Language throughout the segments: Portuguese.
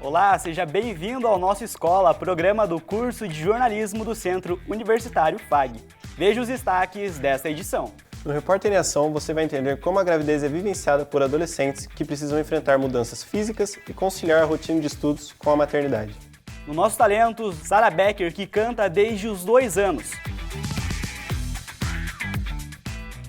Olá, seja bem-vindo ao Nossa Escola, programa do curso de jornalismo do Centro Universitário FAG. Veja os destaques desta edição. No Repórter em Ação, você vai entender como a gravidez é vivenciada por adolescentes que precisam enfrentar mudanças físicas e conciliar a rotina de estudos com a maternidade. No Nosso Talento, Sara Becker, que canta desde os 2 anos.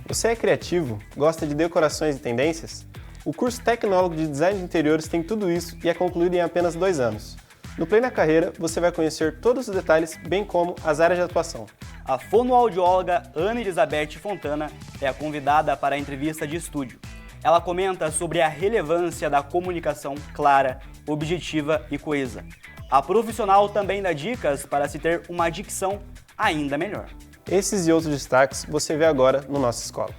Você é criativo? Gosta de decorações e tendências? O curso Tecnólogo de Design de Interiores tem tudo isso e é concluído em apenas 2 anos. No Play na Carreira, você vai conhecer todos os detalhes, bem como as áreas de atuação. A fonoaudióloga Ana Elizabeth Fontana é a convidada para a entrevista de estúdio. Ela comenta sobre a relevância da comunicação clara, objetiva e coesa. A profissional também dá dicas para se ter uma dicção ainda melhor. Esses e outros destaques você vê agora no Nossa Escola.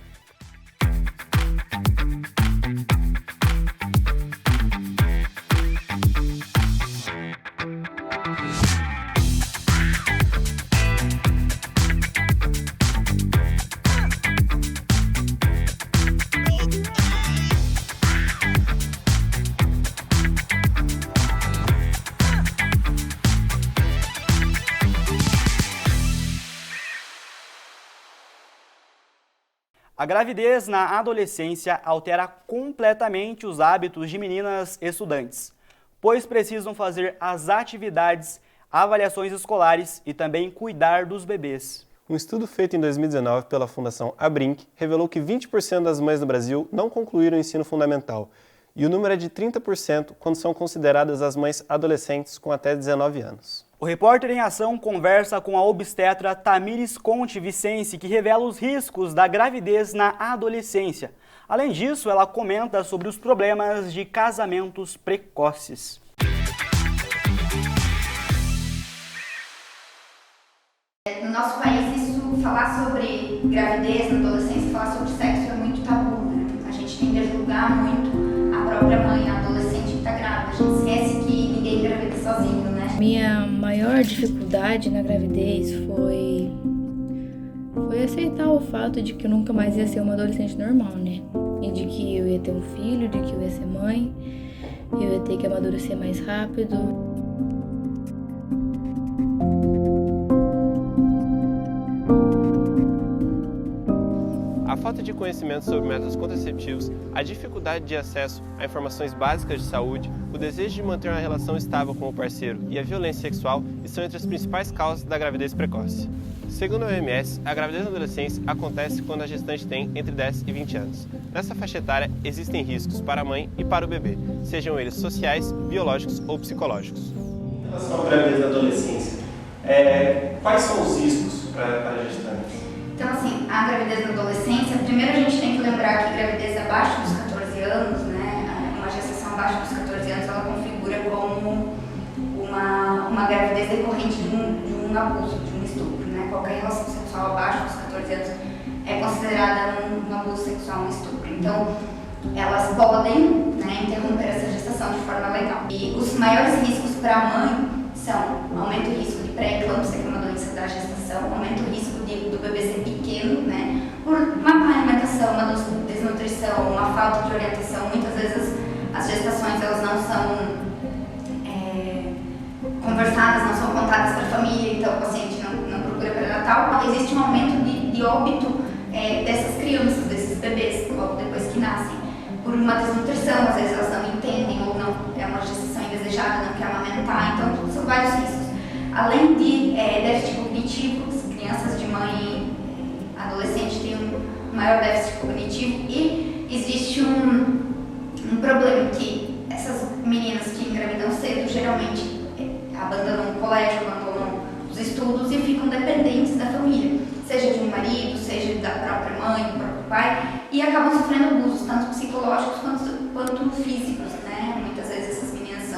A gravidez na adolescência altera completamente os hábitos de meninas estudantes, pois precisam fazer as atividades, avaliações escolares e também cuidar dos bebês. Um estudo feito em 2019 pela Fundação Abrinq revelou que 20% das mães do Brasil não concluíram o ensino fundamental, e o número é de 30% quando são consideradas as mães adolescentes com até 19 anos. O Repórter em Ação conversa com a obstetra Tamires Conte Vicence, que revela os riscos da gravidez na adolescência. Além disso, ela comenta sobre os problemas de casamentos precoces. No nosso país, falar sobre gravidez na adolescência, falar sobre sexo é muito tabu, né? A gente tende a julgar muito a própria mãe, a adolescente que está grávida. A gente esquece que ninguém engravida sozinho, né? Minha maior dificuldade na gravidez foi aceitar o fato de que eu nunca mais ia ser uma adolescente normal, né? E de que eu ia ter um filho, de que eu ia ser mãe, eu ia ter que amadurecer mais rápido. A falta de conhecimento sobre métodos contraceptivos, a dificuldade de acesso a informações básicas de saúde, o desejo de manter uma relação estável com o parceiro e a violência sexual estão entre as principais causas da gravidez precoce. Segundo a OMS, a gravidez na adolescência acontece quando a gestante tem entre 10 e 20 anos. Nessa faixa etária, existem riscos para a mãe e para o bebê, sejam eles sociais, biológicos ou psicológicos. Em relação à gravidez na adolescência, quais são os riscos para a gestante? Então, assim, a gravidez na adolescência, primeiro a gente tem que lembrar que gravidez abaixo dos 14 anos, né, uma gestação abaixo dos 14 anos, ela configura como uma gravidez decorrente de um abuso, de um estupro, né? Qualquer relação sexual abaixo dos 14 anos é considerada um abuso sexual, um estupro. Então, elas podem, né, interromper essa gestação de forma legal. E os maiores riscos para a mãe são aumento do risco de pré-eclâmpsia, que é uma doença da gestação, aumento do risco do bebê ser pequeno, né, por uma má alimentação, uma desnutrição, uma falta de orientação. Muitas vezes as gestações elas não são conversadas, não são contadas para a família, então o paciente não procura pré-natal. Existe um aumento de óbito dessas crianças, desses bebês, logo depois que nascem, por uma desnutrição. Às vezes elas não entendem ou não, é uma gestação indesejada, não quer amamentar, então são vários riscos. Além de déficit cognitivo, as crianças de mãe adolescente têm um maior déficit cognitivo, e existe um problema que essas meninas que engravidam cedo geralmente abandonam o colégio, abandonam os estudos e ficam dependentes da família, seja de um marido, seja da própria mãe, do próprio pai, e acabam sofrendo abusos, tanto psicológicos quanto físicos, né? Muitas vezes essas meninas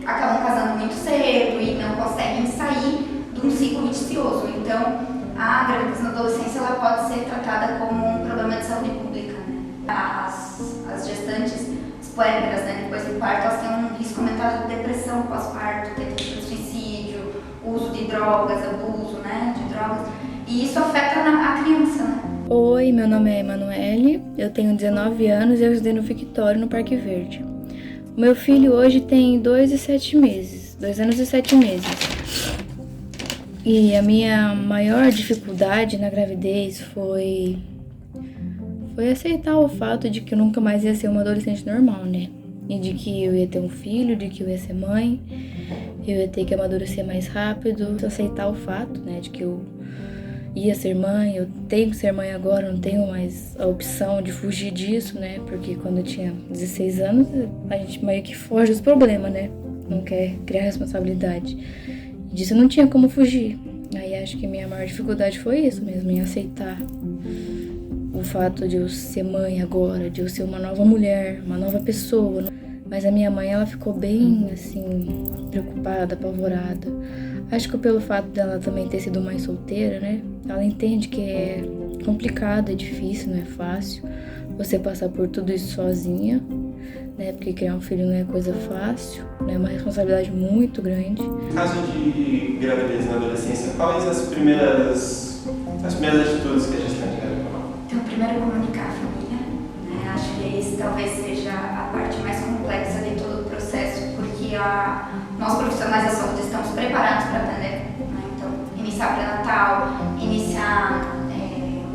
acabam casando muito cedo e não conseguem sair de um ciclo vicioso. Então, a gravidez na adolescência ela pode ser tratada como um problema de saúde pública, né? As gestantes, as puérperas, né, depois do parto, elas têm um risco aumentado de depressão pós-parto, tentativa de suicídio, uso de drogas, abuso, né, de drogas, e isso afeta a criança, né? Oi, meu nome é Emanuele, eu tenho 19 anos e eu estudei no Victório, no Parque Verde. Meu filho hoje tem 2 anos e 7 meses. E a minha maior dificuldade na gravidez foi aceitar o fato de que eu nunca mais ia ser uma adolescente normal, né? E de que eu ia ter um filho, de que eu ia ser mãe, eu ia ter que amadurecer mais rápido. Aceitar o fato, né, de que eu ia ser mãe, eu tenho que ser mãe agora, não tenho mais a opção de fugir disso, né? Porque quando eu tinha 16 anos, a gente meio que foge dos problemas, né? Não quer criar responsabilidade. E disso eu não tinha como fugir. Aí acho que minha maior dificuldade foi isso mesmo, em aceitar o fato de eu ser mãe agora, de eu ser uma nova mulher, uma nova pessoa. Mas a minha mãe, ela ficou bem, assim, preocupada, apavorada. Acho que pelo fato dela também ter sido mãe solteira, né? Ela entende que é complicado, é difícil, não é fácil você passar por tudo isso sozinha, né? Porque criar um filho não é coisa fácil, né? É uma responsabilidade muito grande. No caso de gravidez na adolescência, quais as primeiras atitudes que a gestante deve tomar? Então, primeiro comunicar a família, né? Acho que esse talvez seja a parte mais complexa de todo o processo, porque nós profissionais da saúde estamos preparados para atender, né? Então, iniciar pré-natal, iniciar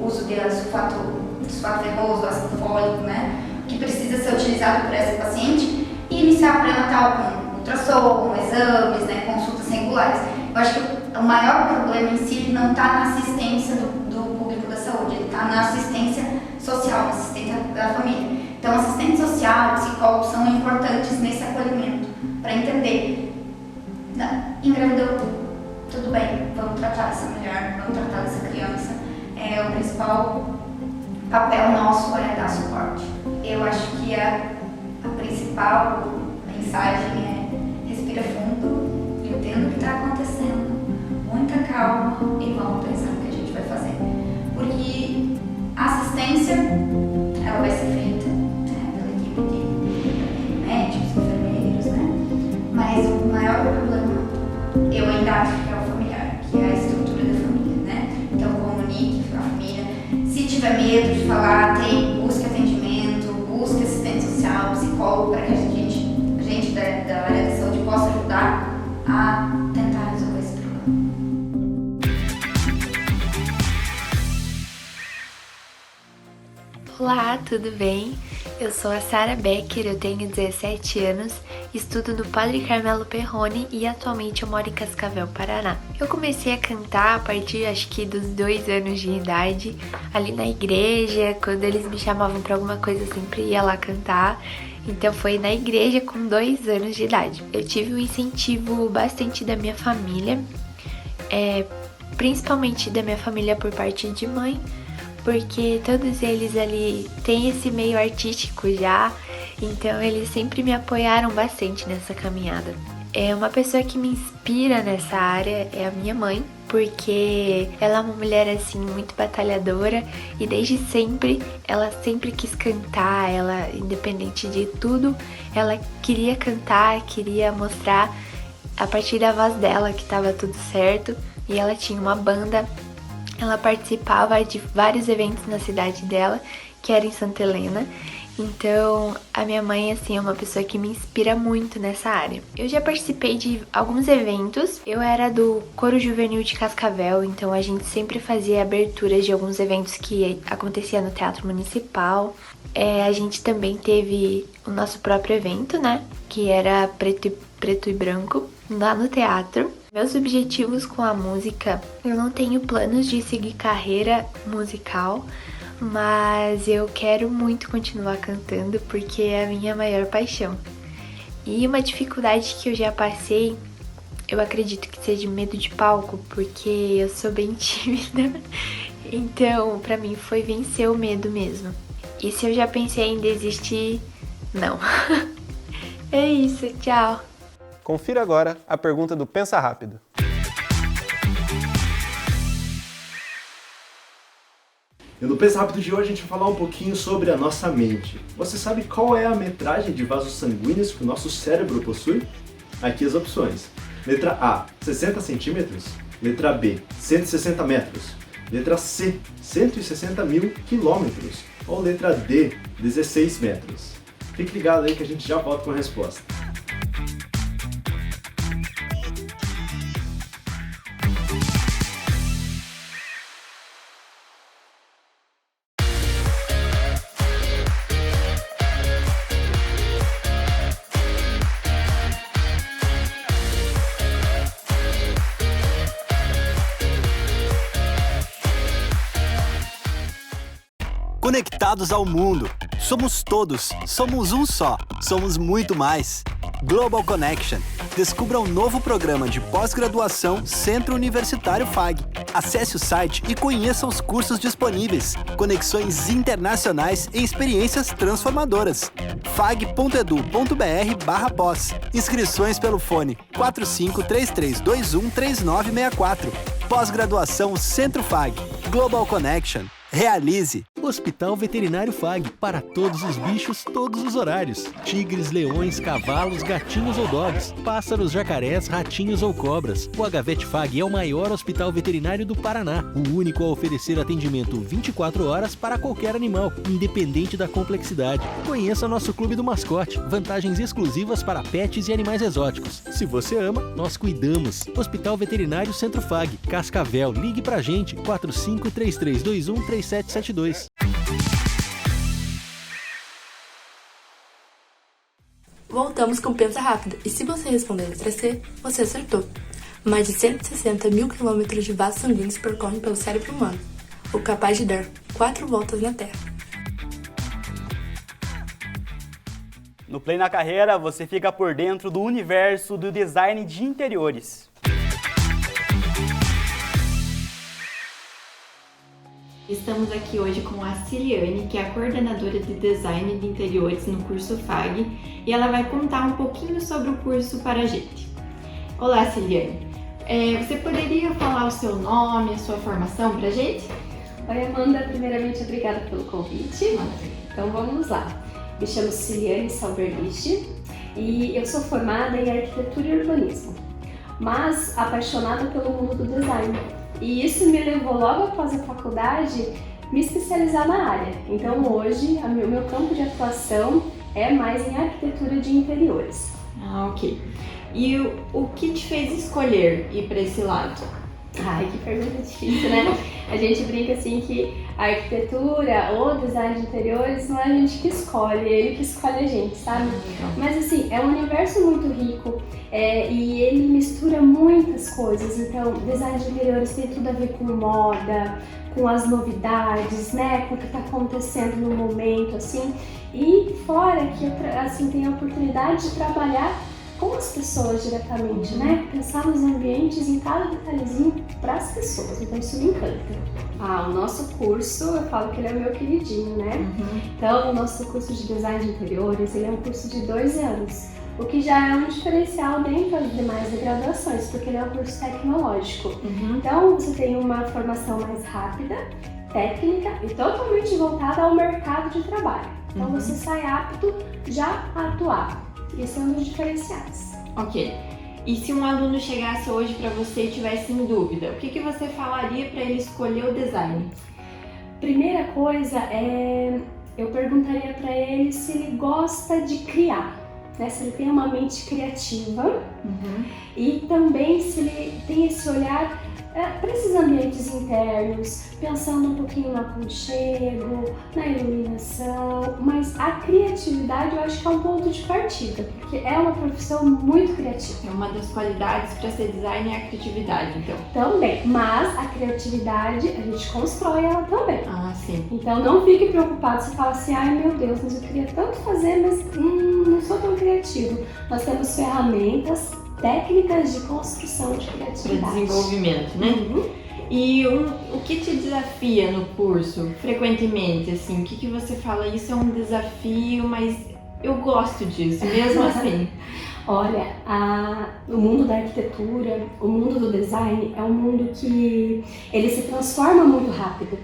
o uso de sulfato ferroso, ácido fólico, né? Que precisa ser utilizado por essa paciente, e iniciar pré-natal com ultrassom, exames, né? Consultas regulares. Eu acho que o maior problema em si não está na assistência do público da saúde, ele está na assistência social, na assistência da família. Então, assistente social, psicólogos são importantes nesse acolhimento, para entender. Engravidou, tudo bem, vamos tratar dessa mulher, vamos tratar dessa criança. O principal papel nosso é dar suporte. Eu acho que a principal mensagem é: respira fundo, entenda o que está acontecendo, muita calma e vamos pensar no que a gente vai fazer. Porque a assistência, ela vai ser feita, né, pela equipe de médicos, enfermeiros, né? Mas o maior problema, eu ainda acho que é o familiar, que é a estrutura da família, né? Então, comunique com a família. Se tiver medo de falar, busque atendimento, busque assistente social, psicólogo, para que a gente da área da saúde possa ajudar a tentar resolver esse problema. Olá, tudo bem? Eu sou a Sara Becker, eu tenho 17 anos, estudo no Padre Carmelo Perrone e atualmente eu moro em Cascavel, Paraná. Eu comecei a cantar a partir, acho que dos 2 anos de idade, ali na igreja, quando eles me chamavam pra alguma coisa eu sempre ia lá cantar. Então foi na igreja com 2 anos de idade. Eu tive um incentivo bastante da minha família, principalmente da minha família por parte de mãe, porque todos eles ali têm esse meio artístico já, então eles sempre me apoiaram bastante nessa caminhada. Uma pessoa que me inspira nessa área é a minha mãe, porque ela é uma mulher assim muito batalhadora e desde sempre ela sempre quis cantar, ela independente de tudo, ela queria cantar, queria mostrar a partir da voz dela que estava tudo certo, e ela tinha uma banda. Ela participava de vários eventos na cidade dela, que era em Santa Helena. Então, a minha mãe, assim, é uma pessoa que me inspira muito nessa área. Eu já participei de alguns eventos. Eu era do Coro Juvenil de Cascavel, então a gente sempre fazia aberturas de alguns eventos que aconteciam no Teatro Municipal. A gente também teve o nosso próprio evento, né? Que era preto e branco, lá no teatro. Meus objetivos com a música, eu não tenho planos de seguir carreira musical, mas eu quero muito continuar cantando porque é a minha maior paixão. E uma dificuldade que eu já passei, eu acredito que seja medo de palco, porque eu sou bem tímida, então pra mim foi vencer o medo mesmo. E se eu já pensei em desistir, não. É isso, tchau! Confira agora a pergunta do Pensa Rápido. E no Pensa Rápido de hoje a gente vai falar um pouquinho sobre a nossa mente. Você sabe qual é a metragem de vasos sanguíneos que o nosso cérebro possui? Aqui as opções. Letra A, 60 centímetros. Letra B, 160 metros. Letra C, 160 mil quilômetros. Ou letra D, 16 metros. Fique ligado aí que a gente já volta com a resposta. Conectados ao mundo. Somos todos. Somos um só. Somos muito mais. Global Connection. Descubra um novo programa de pós-graduação Centro Universitário FAG. Acesse o site e conheça os cursos disponíveis. Conexões internacionais e experiências transformadoras. fag.edu.br/pós. Inscrições pelo fone 4533213964. Pós-graduação Centro FAG. Global Connection. Realize. Hospital Veterinário FAG, para todos os bichos, todos os horários. Tigres, leões, cavalos, gatinhos ou dogs, pássaros, jacarés, ratinhos ou cobras. O HVET FAG é o maior hospital veterinário do Paraná, o único a oferecer atendimento 24 horas para qualquer animal, independente da complexidade. Conheça nosso Clube do Mascote, vantagens exclusivas para pets e animais exóticos. Se você ama, nós cuidamos. Hospital Veterinário Centro FAG, Cascavel, ligue pra gente, 4533213772. Voltamos com Pensa Rápido, e se você responder a letra C, você acertou. Mais de 160 mil quilômetros de vasos sanguíneos percorrem pelo cérebro humano, o capaz de dar 4 voltas na Terra. No Play na Carreira, você fica por dentro do universo do design de interiores. Estamos aqui hoje com a Ciliane, que é a coordenadora de design de interiores no curso FAG, e ela vai contar um pouquinho sobre o curso para a gente. Olá, Ciliane. Você poderia falar o seu nome, a sua formação para a gente? Oi, Amanda. Primeiramente, obrigada pelo convite. Então, vamos lá. Me chamo Ciliane Salberlich e eu sou formada em arquitetura e urbanismo, mas apaixonada pelo mundo do design. E isso me levou logo após a faculdade me especializar na área. Então hoje o meu campo de atuação é mais em arquitetura de interiores. Ah, ok. E o que te fez escolher ir para esse lado? Ai, que pergunta difícil, né? A gente brinca assim que a arquitetura ou design de interiores não é a gente que escolhe, é ele que escolhe a gente, sabe? Mas assim, é um universo muito rico e ele mistura muitas coisas. Então, design de interiores tem tudo a ver com moda, com as novidades, né? Com o que está acontecendo no momento, assim. E fora que eu tenho a oportunidade de trabalhar com as pessoas diretamente, né? Pensar nos ambientes, em cada detalhezinho para as pessoas, então isso me encanta. O nosso curso, eu falo que ele é o meu queridinho, né? Então, o nosso curso de design de interiores, ele é um curso de 2 anos, o que já é um diferencial dentro das demais graduações, porque ele é um curso tecnológico. Então, você tem uma formação mais rápida, técnica e totalmente voltada ao mercado de trabalho. Então, você sai apto já a atuar. Esse é um dos diferenciais. Ok. E se um aluno chegasse hoje para você e tivesse em dúvida, o que você falaria para ele escolher o design? Primeira coisa eu perguntaria para ele se ele gosta de criar, né? Se ele tem uma mente criativa e também se ele tem esse olhar para esses ambientes internos, pensando um pouquinho no aconchego, na iluminação, mas a criatividade eu acho que é um ponto de partida, porque é uma profissão muito criativa. É uma das qualidades para ser design é a criatividade, então. Também, mas a criatividade a gente constrói ela também. Ah, sim. Então não fique preocupado se fala assim, ai meu Deus, mas eu queria tanto fazer, mas não sou tão criativo. Nós temos ferramentas, técnicas de construção de criatividade. Para desenvolvimento, né? E o que te desafia no curso, frequentemente, assim? O que você fala, isso é um desafio, mas eu gosto disso, mesmo assim? Olha, o mundo da arquitetura, o mundo do design é um mundo que ele se transforma muito rápido.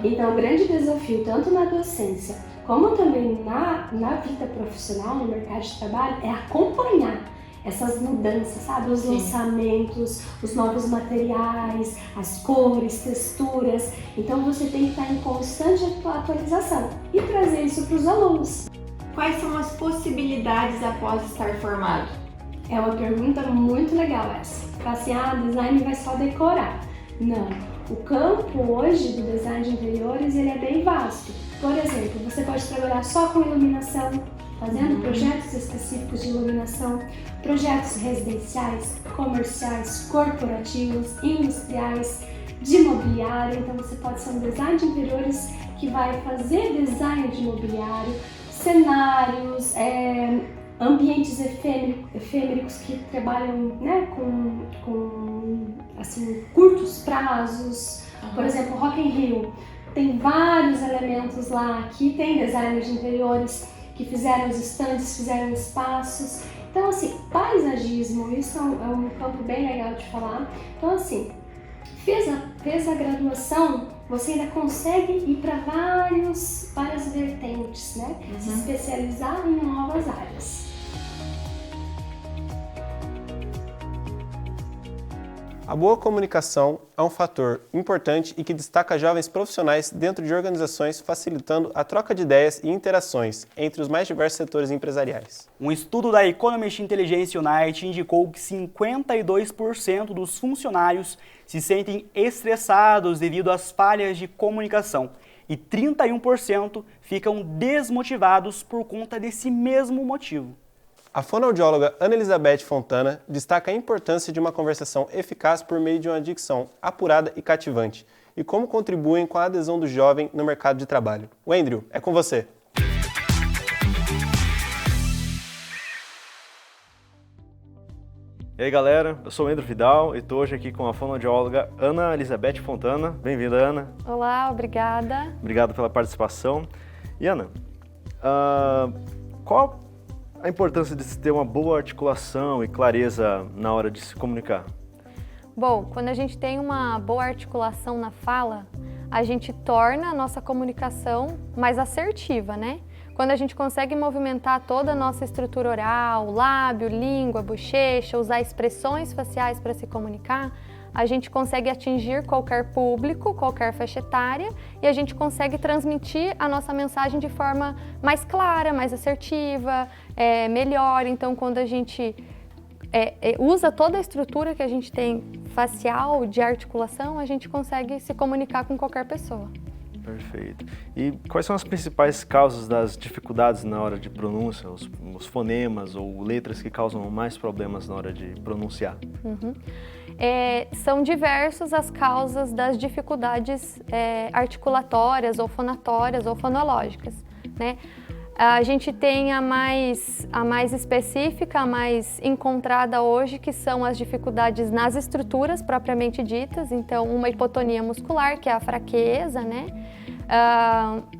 Então, o grande desafio, tanto na docência, como também na vida profissional, no mercado de trabalho, é acompanhar essas mudanças, sabe? Os lançamentos, os novos materiais, as cores, texturas. Então você tem que estar em constante atualização e trazer isso para os alunos. Quais são as possibilidades após estar formado? É uma pergunta muito legal essa. Fala assim, design vai só decorar. Não. O campo hoje do design de interiores ele é bem vasto. Por exemplo, você pode trabalhar só com iluminação, fazendo projetos específicos de iluminação, projetos residenciais, comerciais, corporativos, industriais, de mobiliário. Então você pode ser um design de interiores que vai fazer design de mobiliário, cenários, ambientes efêmericos que trabalham, né, com assim, curtos prazos. Por exemplo, Rock in Rio tem vários elementos lá que tem designers de interiores que fizeram os estandes, fizeram espaços. Então assim, paisagismo, isso é um campo bem legal de falar. Então assim, fez a graduação, você ainda consegue ir para várias vertentes, né? Se especializar em novas áreas. A boa comunicação é um fator importante e que destaca jovens profissionais dentro de organizações, facilitando a troca de ideias e interações entre os mais diversos setores empresariais. Um estudo da Economist Intelligence Unite indicou que 52% dos funcionários se sentem estressados devido às falhas de comunicação e 31% ficam desmotivados por conta desse mesmo motivo. A fonoaudióloga Ana Elizabeth Fontana destaca a importância de uma conversação eficaz por meio de uma dicção apurada e cativante e como contribuem com a adesão do jovem no mercado de trabalho. Wendrio, é com você. E aí galera, eu sou o Wendrio Vidal e estou hoje aqui com a fonoaudióloga Ana Elizabeth Fontana. Bem-vinda, Ana. Olá, obrigada. Obrigado pela participação. E Ana, qual a importância de se ter uma boa articulação e clareza na hora de se comunicar? Bom, quando a gente tem uma boa articulação na fala, a gente torna a nossa comunicação mais assertiva, né? Quando a gente consegue movimentar toda a nossa estrutura oral, lábio, língua, bochecha, usar expressões faciais para se comunicar, a gente consegue atingir qualquer público, qualquer faixa etária e a gente consegue transmitir a nossa mensagem de forma mais clara, mais assertiva, melhor. Então, quando a gente usa toda a estrutura que a gente tem facial, de articulação, a gente consegue se comunicar com qualquer pessoa. Perfeito. E quais são as principais causas das dificuldades na hora de pronúncia, os fonemas ou letras que causam mais problemas na hora de pronunciar? São diversas as causas das dificuldades articulatórias ou fonatórias ou fonológicas, né? A gente tem a mais específica, a mais encontrada hoje, que são as dificuldades nas estruturas propriamente ditas. Então, uma hipotonia muscular, que é a fraqueza, né?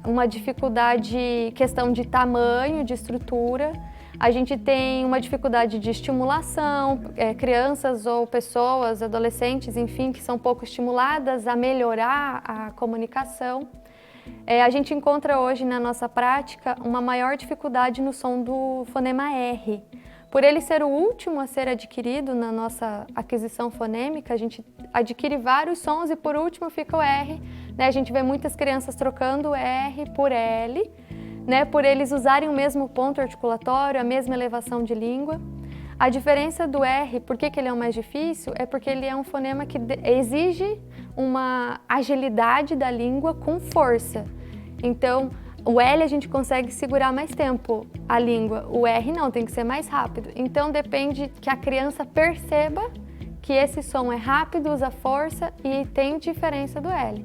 Uma dificuldade, questão de tamanho, de estrutura. A gente tem uma dificuldade de estimulação, crianças ou pessoas, adolescentes, enfim, que são pouco estimuladas a melhorar a comunicação. A gente encontra hoje na nossa prática uma maior dificuldade no som do fonema R. Por ele ser o último a ser adquirido na nossa aquisição fonêmica, a gente adquire vários sons e por último fica o R. Né? A gente vê muitas crianças trocando o R por L, né? Por eles usarem o mesmo ponto articulatório, a mesma elevação de língua. A diferença do R, por que ele é o mais difícil? É porque ele é um fonema que exige uma agilidade da língua com força. Então, o L a gente consegue segurar mais tempo a língua, o R não, tem que ser mais rápido. Então, depende que a criança perceba que esse som é rápido, usa força e tem diferença do L.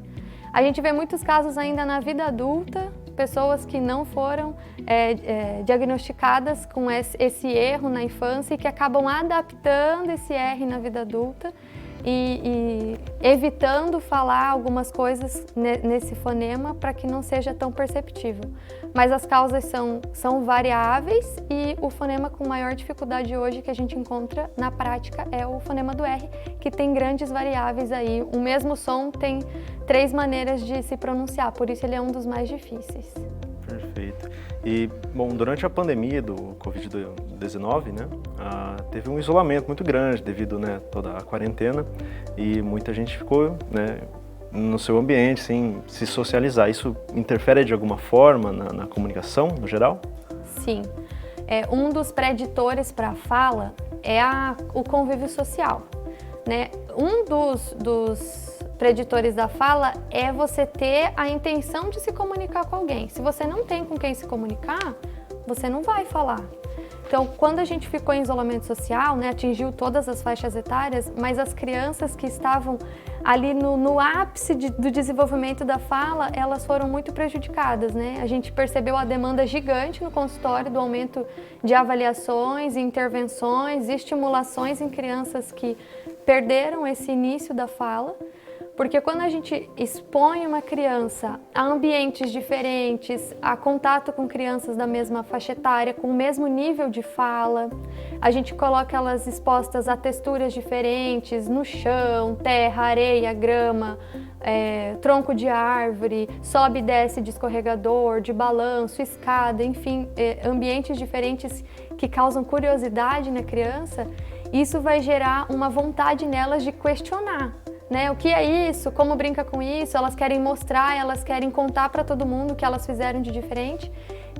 A gente vê muitos casos ainda na vida adulta, pessoas que não foram diagnosticadas com esse erro na infância e que acabam adaptando esse R na vida adulta e evitando falar algumas coisas nesse fonema para que não seja tão perceptível. Mas as causas são variáveis e o fonema com maior dificuldade hoje que a gente encontra na prática é o fonema do R, que tem grandes variáveis aí. O mesmo som tem 3 maneiras de se pronunciar, por isso ele é um dos mais difíceis. Perfeito. E, bom, durante a pandemia do Covid-19, né, teve um isolamento muito grande devido, né, toda a quarentena e muita gente ficou, né, no seu ambiente sem se socializar. Isso interfere de alguma forma na comunicação, no geral? sim. Um dos preditores para a fala é o convívio social, né? Um dos preditores da fala é você ter a intenção de se comunicar com alguém. Se você não tem com quem se comunicar, você não vai falar. Então, quando a gente ficou em isolamento social, né, atingiu todas as faixas etárias, mas as crianças que estavam ali no ápice do desenvolvimento da fala, elas foram muito prejudicadas, né? A gente percebeu a demanda gigante no consultório do aumento de avaliações, intervenções, estimulações em crianças que perderam esse início da fala. Porque quando a gente expõe uma criança a ambientes diferentes, a contato com crianças da mesma faixa etária, com o mesmo nível de fala, a gente coloca elas expostas a texturas diferentes, no chão, terra, areia, grama, tronco de árvore, sobe e desce de escorregador, de balanço, escada, enfim, ambientes diferentes que causam curiosidade na criança, isso vai gerar uma vontade nelas de questionar. Né? O que é isso? Como brinca com isso? Elas querem mostrar, elas querem contar para todo mundo o que elas fizeram de diferente.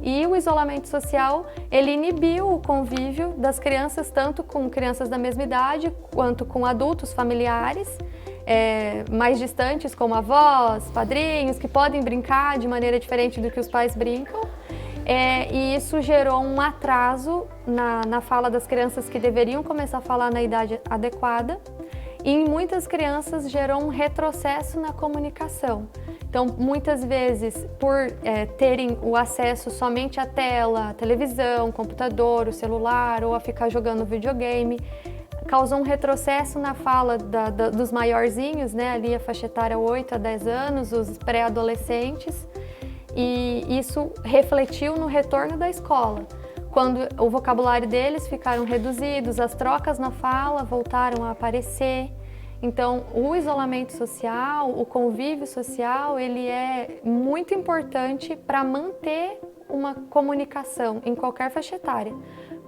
E o isolamento social, ele inibiu o convívio das crianças, tanto com crianças da mesma idade, quanto com adultos familiares, mais distantes, como avós, padrinhos, que podem brincar de maneira diferente do que os pais brincam. E isso gerou um atraso na fala das crianças que deveriam começar a falar na idade adequada. E em muitas crianças gerou um retrocesso na comunicação. Então, muitas vezes, por terem o acesso somente à tela, televisão, computador, o celular, ou a ficar jogando videogame, causou um retrocesso na fala dos maiorzinhos, né? Ali a faixa etária 8 a 10 anos, os pré-adolescentes. E isso refletiu no retorno da escola. Quando o vocabulário deles ficaram reduzidos, as trocas na fala voltaram a aparecer. Então, o isolamento social, o convívio social, ele é muito importante para manter uma comunicação em qualquer faixa etária.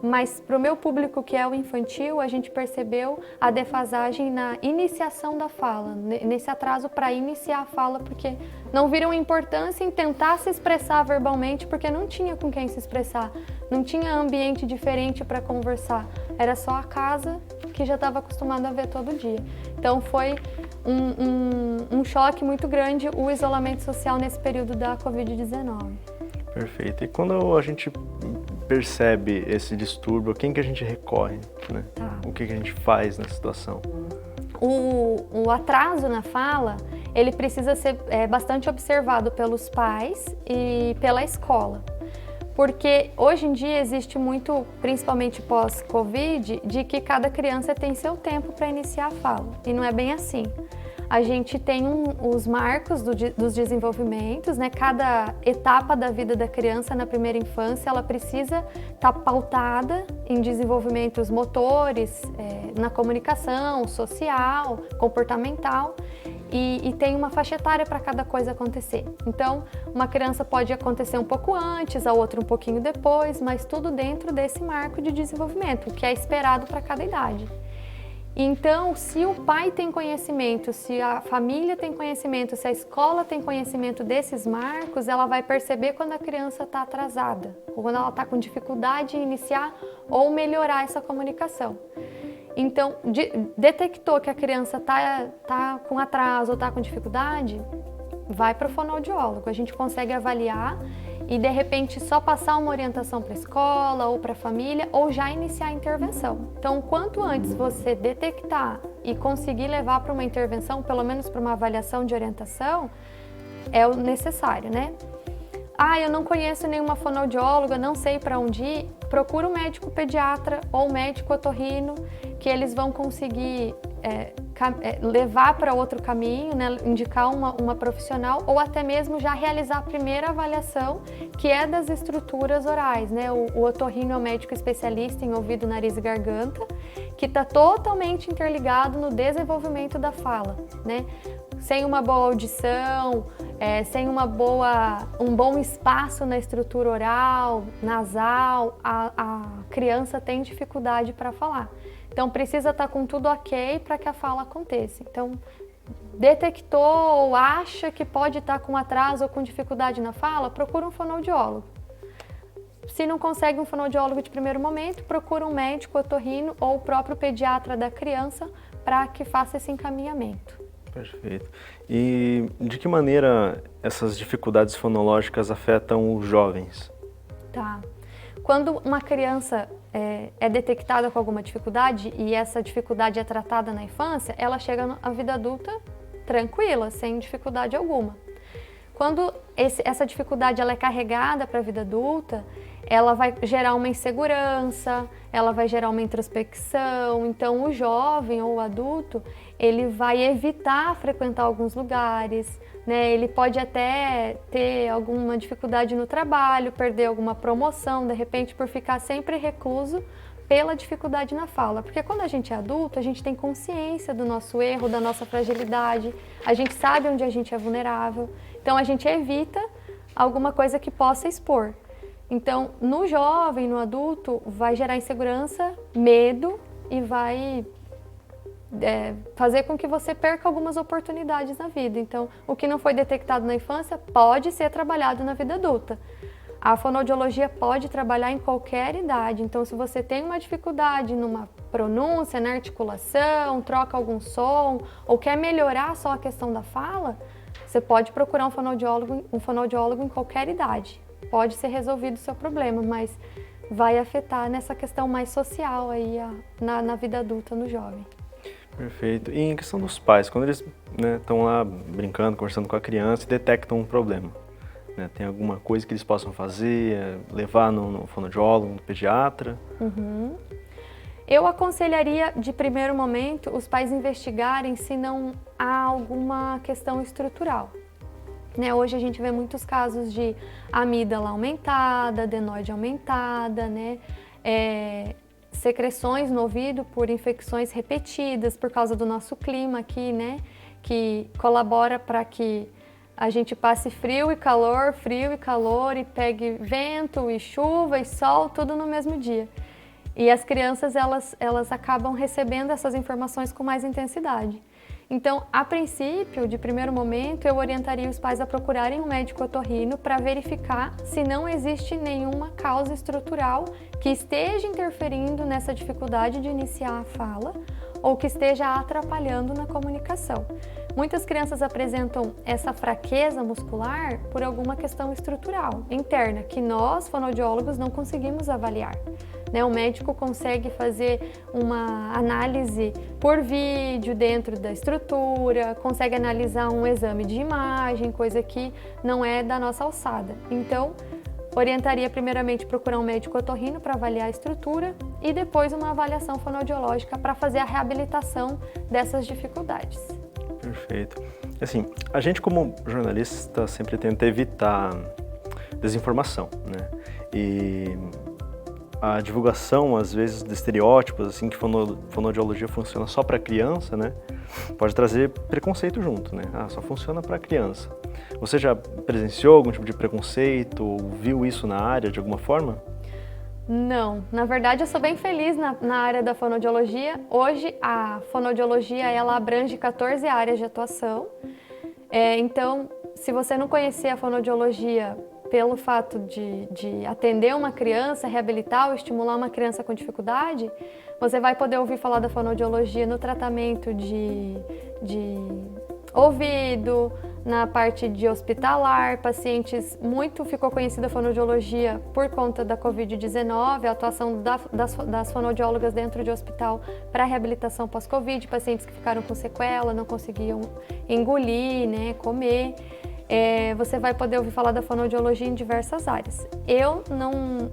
Mas para o meu público, que é o infantil, a gente percebeu a defasagem na iniciação da fala, nesse atraso para iniciar a fala, porque não viram importância em tentar se expressar verbalmente, porque não tinha com quem se expressar, não tinha ambiente diferente para conversar, era só a casa que já estava acostumado a ver todo dia. Então foi um choque muito grande o isolamento social nesse período da Covid-19. Perfeito. E quando a gente percebe esse distúrbio, quem que a gente recorre, né? O que a gente faz nessa situação? O atraso na fala, ele precisa ser bastante observado pelos pais e pela escola. Porque hoje em dia existe muito, principalmente pós-Covid, de que cada criança tem seu tempo para iniciar a fala. E não é bem assim. A gente tem os marcos dos desenvolvimentos, né? Cada etapa da vida da criança na primeira infância, ela precisa estar pautada em desenvolvimentos motores, na comunicação, social, comportamental, e tem uma faixa etária para cada coisa acontecer. Então, uma criança pode acontecer um pouco antes, a outra um pouquinho depois, mas tudo dentro desse marco de desenvolvimento, que é esperado para cada idade. Então, se o pai tem conhecimento, se a família tem conhecimento, se a escola tem conhecimento desses marcos, ela vai perceber quando a criança está atrasada, ou quando ela está com dificuldade em iniciar ou melhorar essa comunicação. Então, detectou que a criança está com atraso ou está com dificuldade, vai para o fonoaudiólogo. A gente consegue avaliar e, de repente, só passar uma orientação para a escola ou para a família, ou já iniciar a intervenção. Então, quanto antes você detectar e conseguir levar para uma intervenção, pelo menos para uma avaliação de orientação, é o necessário, né? Eu não conheço nenhuma fonoaudióloga, não sei para onde ir, procura um médico pediatra ou um médico otorrino, que eles vão conseguir levar para outro caminho, né? Indicar uma profissional, ou até mesmo já realizar a primeira avaliação, que é das estruturas orais, né? O otorrino é um médico especialista em ouvido, nariz e garganta, que está totalmente interligado no desenvolvimento da fala, né? Sem uma boa audição, sem um bom espaço na estrutura oral, nasal, a criança tem dificuldade para falar. Então, precisa estar com tudo ok para que a fala aconteça. Então, detectou ou acha que pode estar com atraso ou com dificuldade na fala, procura um fonoaudiólogo. se não consegue um fonoaudiólogo de primeiro momento, procura um médico otorrino ou o próprio pediatra da criança para que faça esse encaminhamento. Perfeito. E de que maneira essas dificuldades fonológicas afetam os jovens? Tá. Quando uma criança é detectada com alguma dificuldade e essa dificuldade é tratada na infância, ela chega na vida adulta tranquila, sem dificuldade alguma. Quando essa dificuldade ela é carregada para a vida adulta, ela vai gerar uma insegurança, ela vai gerar uma introspecção. Então, o jovem ou o adulto, ele vai evitar frequentar alguns lugares, né? Ele pode até ter alguma dificuldade no trabalho, perder alguma promoção, de repente, por ficar sempre recluso pela dificuldade na fala. Porque quando a gente é adulto, a gente tem consciência do nosso erro, da nossa fragilidade, a gente sabe onde a gente é vulnerável, então a gente evita alguma coisa que possa expor. Então, no jovem, no adulto, vai gerar insegurança, medo e vai fazer com que você perca algumas oportunidades na vida. Então, o que não foi detectado na infância pode ser trabalhado na vida adulta. A fonoaudiologia pode trabalhar em qualquer idade. Então, se você tem uma dificuldade numa pronúncia, na articulação, troca algum som ou quer melhorar só a questão da fala, você pode procurar um fonoaudiólogo em qualquer idade. Pode ser resolvido o seu problema, mas vai afetar nessa questão mais social aí na vida adulta, no jovem. Perfeito. E em questão dos pais, quando eles estão lá brincando, conversando com a criança e detectam um problema, né, tem alguma coisa que eles possam fazer, levar no fonoaudiólogo, no pediatra? Uhum. Eu aconselharia, de primeiro momento, os pais investigarem se não há alguma questão estrutural. Né, hoje a gente vê muitos casos de amígdala aumentada, adenoide aumentada, né, secreções no ouvido por infecções repetidas por causa do nosso clima aqui, né, que colabora para que a gente passe frio e calor e pegue vento e chuva e sol, tudo no mesmo dia. E as crianças, elas acabam recebendo essas informações com mais intensidade. Então, a princípio, de primeiro momento, eu orientaria os pais a procurarem um médico otorrino para verificar se não existe nenhuma causa estrutural que esteja interferindo nessa dificuldade de iniciar a fala ou que esteja atrapalhando na comunicação. Muitas crianças apresentam essa fraqueza muscular por alguma questão estrutural, interna, que nós, fonoaudiólogos, não conseguimos avaliar. O médico consegue fazer uma análise por vídeo dentro da estrutura, consegue analisar um exame de imagem, coisa que não é da nossa alçada. Então, orientaria primeiramente procurar um médico otorrino para avaliar a estrutura e depois uma avaliação fonoaudiológica para fazer a reabilitação dessas dificuldades. Perfeito. Assim, a gente como jornalista sempre tenta evitar desinformação, né? E a divulgação, às vezes, de estereótipos, assim, que fonoaudiologia funciona só para criança, né? Pode trazer preconceito junto, né? Só funciona para criança. Você já presenciou algum tipo de preconceito ou viu isso na área de alguma forma? Não, na verdade eu sou bem feliz na área da fonoaudiologia. Hoje a fonoaudiologia ela abrange 14 áreas de atuação. Então, se você não conhecer a fonoaudiologia pelo fato de atender uma criança, reabilitar ou estimular uma criança com dificuldade, você vai poder ouvir falar da fonoaudiologia no tratamento de ouvido, na parte de hospitalar, pacientes, ficou conhecida a fonoaudiologia por conta da Covid-19, a atuação das fonoaudiólogas dentro de hospital para reabilitação pós-Covid, pacientes que ficaram com sequela, não conseguiam engolir, né, comer. Você vai poder ouvir falar da fonoaudiologia em diversas áreas. Eu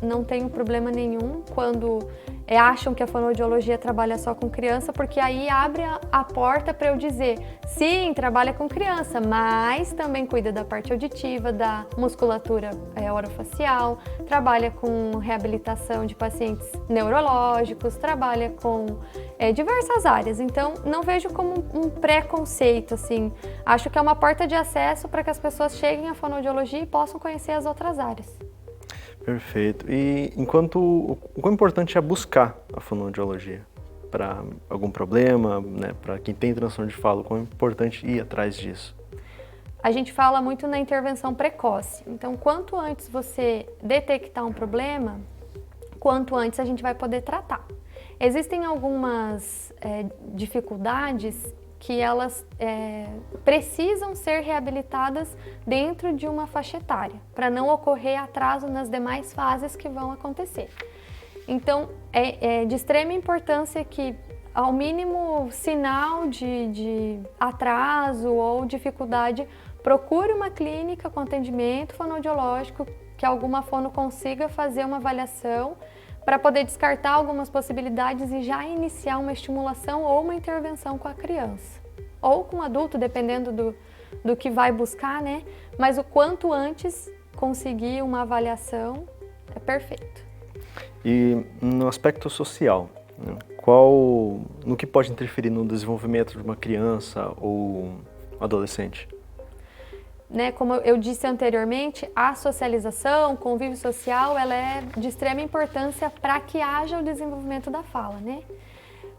não tenho problema nenhum quando acham que a fonoaudiologia trabalha só com criança, porque aí abre a porta para eu dizer, sim, trabalha com criança, mas também cuida da parte auditiva, da musculatura orofacial, trabalha com reabilitação de pacientes neurológicos, trabalha com diversas áreas. Então, não vejo como um preconceito, assim. Acho que é uma porta de acesso para que as pessoas cheguem à fonoaudiologia e possam conhecer as outras áreas. Perfeito. E o quão importante é buscar a fonoaudiologia para algum problema, né, para quem tem transtorno de fala, o quão importante ir atrás disso? a gente fala muito na intervenção precoce. Então, quanto antes você detectar um problema, quanto antes a gente vai poder tratar. Existem algumas dificuldades que elas precisam ser reabilitadas dentro de uma faixa etária, para não ocorrer atraso nas demais fases que vão acontecer. Então, é de extrema importância que, ao mínimo sinal de atraso ou dificuldade, procure uma clínica com atendimento fonoaudiológico, que alguma fono consiga fazer uma avaliação para poder descartar algumas possibilidades e já iniciar uma estimulação ou uma intervenção com a criança. Ou com o adulto, dependendo do que vai buscar, né? Mas o quanto antes conseguir uma avaliação é perfeito. E no aspecto social, né? No que pode interferir no desenvolvimento de uma criança ou adolescente? Né, como eu disse anteriormente, a socialização, o convívio social, ela é de extrema importância para que haja o desenvolvimento da fala, né?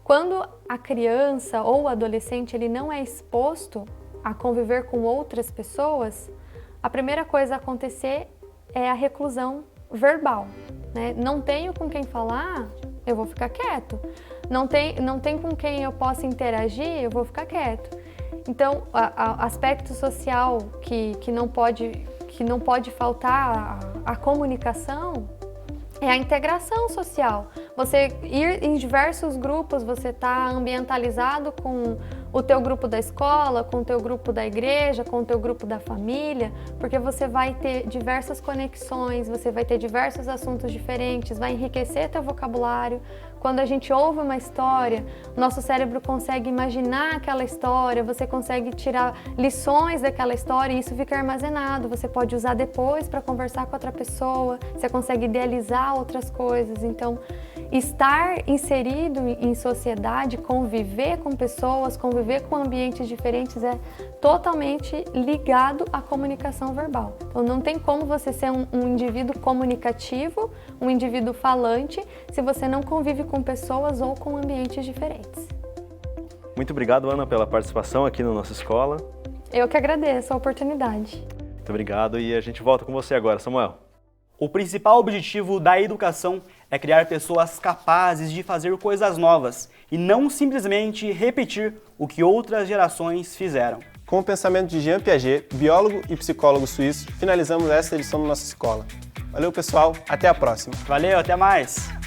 Quando a criança ou o adolescente ele não é exposto a conviver com outras pessoas, a primeira coisa a acontecer é a reclusão verbal, né? Não tenho com quem falar, eu vou ficar quieto. Não tem com quem eu possa interagir, eu vou ficar quieto. Então, aspecto social que não pode faltar a comunicação é a integração social. Você ir em diversos grupos, você está ambientalizado com o teu grupo da escola, com o teu grupo da igreja, com o teu grupo da família, porque você vai ter diversas conexões, você vai ter diversos assuntos diferentes, vai enriquecer teu vocabulário. Quando a gente ouve uma história, nosso cérebro consegue imaginar aquela história, você consegue tirar lições daquela história e isso fica armazenado. Você pode usar depois para conversar com outra pessoa, você consegue idealizar outras coisas. Então, estar inserido em sociedade, conviver com pessoas, conviver com ambientes diferentes é totalmente ligado à comunicação verbal. Então, não tem como você ser um indivíduo comunicativo, um indivíduo falante, se você não convive com pessoas ou com ambientes diferentes. Muito obrigado, Ana, pela participação aqui na nossa escola. Eu que agradeço a oportunidade. Muito obrigado e a gente volta com você agora, Samuel. O principal objetivo da educação é criar pessoas capazes de fazer coisas novas e não simplesmente repetir o que outras gerações fizeram. Com o pensamento de Jean Piaget, biólogo e psicólogo suíço, finalizamos esta edição da nossa escola. Valeu, pessoal. Até a próxima. Valeu, até mais.